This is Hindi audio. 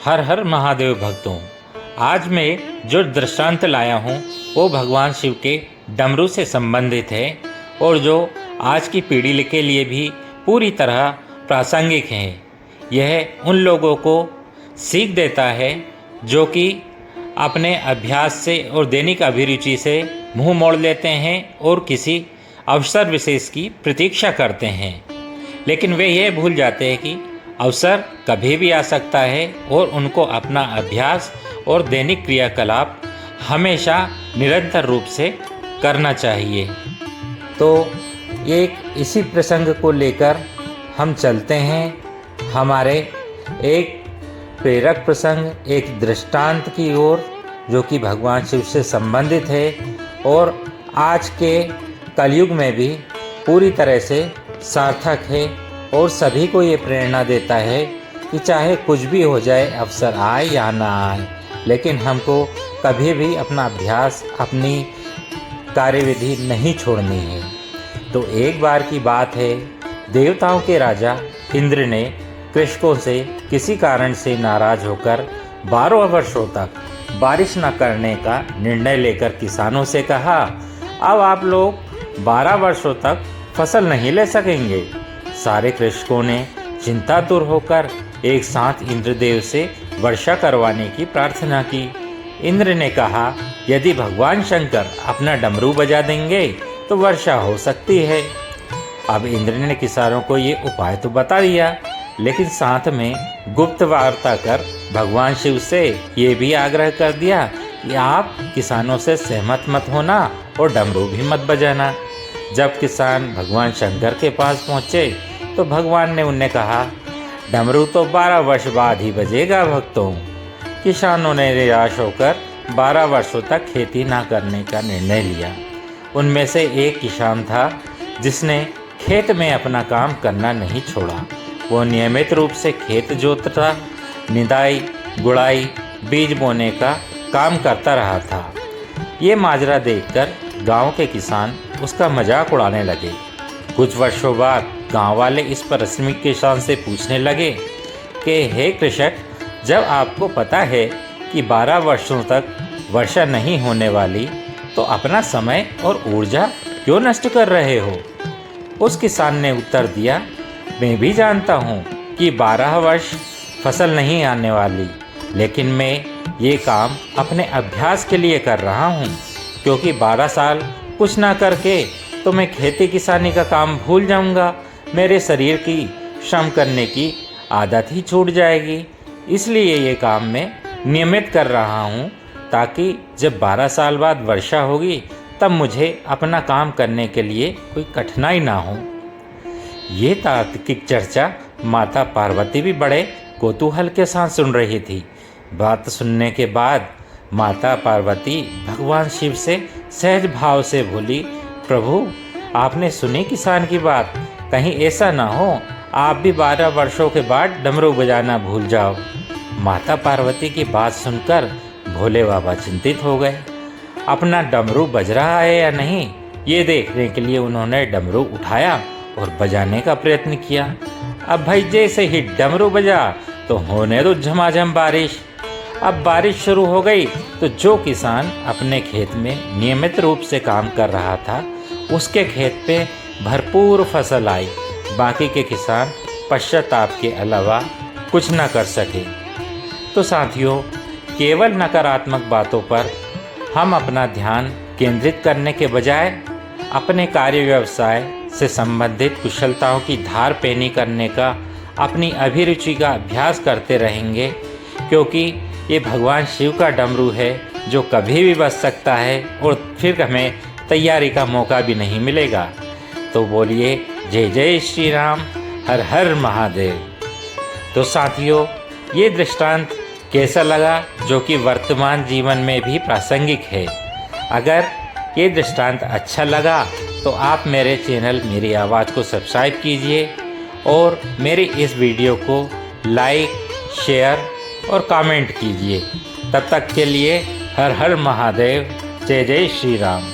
हर हर महादेव भक्तों। आज मैं जो दृष्टांत लाया हूँ वो भगवान शिव के डमरू से संबंधित है और जो आज की पीढ़ी के लिए भी पूरी तरह प्रासंगिक है। यह उन लोगों को सीख देता है जो कि अपने अभ्यास से और दैनिक अभिरुचि से मुंह मोड़ लेते हैं और किसी अवसर विशेष की प्रतीक्षा करते हैं, लेकिन वे यह भूल जाते हैं कि अवसर कभी भी आ सकता है और उनको अपना अभ्यास और दैनिक क्रियाकलाप हमेशा निरंतर रूप से करना चाहिए। तो एक इसी प्रसंग को लेकर हम चलते हैं हमारे एक प्रेरक प्रसंग, एक दृष्टांत की ओर, जो कि भगवान शिव से संबंधित है और आज के कलयुग में भी पूरी तरह से सार्थक है और सभी को ये प्रेरणा देता है कि चाहे कुछ भी हो जाए, अवसर आए या ना आए, लेकिन हमको कभी भी अपना अभ्यास, अपनी कार्यविधि नहीं छोड़नी है। तो एक बार की बात है, देवताओं के राजा इंद्र ने कृषकों से किसी कारण से नाराज होकर 12 वर्षों तक बारिश न करने का निर्णय लेकर किसानों से कहा, अब आप लोग 12 वर्षों तक फसल नहीं ले सकेंगे। सारे कृषकों ने चिंतातुर होकर एक साथ इंद्रदेव से वर्षा करवाने की प्रार्थना की। इंद्र ने कहा, यदि भगवान शंकर अपना डमरू बजा देंगे तो वर्षा हो सकती है। अब इंद्र ने किसानों को ये उपाय तो बता दिया, लेकिन साथ में गुप्त वार्ता कर भगवान शिव से ये भी आग्रह कर दिया कि आप किसानों से सहमत मत होना और डमरू भी मत बजाना। जब किसान भगवान शंकर के पास पहुँचे तो भगवान ने उन्हें कहा, डमरू तो 12 वर्ष बाद ही बजेगा भक्तों। किसानों ने निराश होकर 12 वर्षों तक खेती ना करने का निर्णय लिया। उनमें से एक किसान था जिसने खेत में अपना काम करना नहीं छोड़ा। वो नियमित रूप से खेत जोतता, निदाई, गुड़ाई, बीज बोने का काम करता रहा था। ये माजरा देखकर गांव के किसान उसका मजाक उड़ाने लगे। कुछ वर्षों बाद गांव वाले इस परिश्रमी किसान से पूछने लगे कि हे कृषक, जब आपको पता है कि 12 वर्षों तक वर्षा नहीं होने वाली, तो अपना समय और ऊर्जा क्यों नष्ट कर रहे हो? उस किसान ने उत्तर दिया, मैं भी जानता हूँ कि 12 वर्ष फसल नहीं आने वाली, लेकिन मैं ये काम अपने अभ्यास के लिए कर रहा हूँ, क्योंकि 12 साल कुछ ना करके तो मैं खेती किसानी का काम भूल जाऊँगा। मेरे शरीर की श्रम करने की आदत ही छूट जाएगी। इसलिए ये काम मैं नियमित कर रहा हूँ, ताकि जब 12 साल बाद वर्षा होगी तब मुझे अपना काम करने के लिए कोई कठिनाई ना हो। ये तार्किक चर्चा माता पार्वती भी बड़े कौतूहल के साथ सुन रही थी। बात सुनने के बाद माता पार्वती भगवान शिव से सहज भाव से बोली, प्रभु, आपने सुनी किसान की बात, कहीं ऐसा ना हो आप भी 12 वर्षों के बाद डमरू बजाना भूल जाओ। माता पार्वती की बात सुनकर भोले बाबा चिंतित हो गए। अपना डमरू बज रहा है या नहीं, ये देखने के लिए उन्होंने डमरू उठाया और बजाने का प्रयत्न किया। अब भाई जैसे ही डमरू बजा तो होने दो झमाझम बारिश। अब बारिश शुरू हो गई तो जो किसान अपने खेत में नियमित रूप से काम कर रहा था, उसके खेत पे भरपूर फसल आई। बाकी के किसान पश्चाताप के अलावा कुछ न कर सके। तो साथियों, केवल नकारात्मक बातों पर हम अपना ध्यान केंद्रित करने के बजाय अपने कार्य व्यवसाय से संबंधित कुशलताओं की धार पैनी करने का, अपनी अभिरुचि का अभ्यास करते रहेंगे, क्योंकि ये भगवान शिव का डमरू है जो कभी भी बज सकता है और फिर हमें तैयारी का मौका भी नहीं मिलेगा। तो बोलिए जय जय श्री राम, हर हर महादेव। तो साथियों, ये दृष्टांत कैसा लगा, जो कि वर्तमान जीवन में भी प्रासंगिक है? अगर ये दृष्टांत अच्छा लगा तो आप मेरे चैनल मेरी आवाज़ को सब्सक्राइब कीजिए और मेरी इस वीडियो को लाइक, शेयर और कमेंट कीजिए। तब तक के लिए हर हर महादेव, जय जय श्री राम।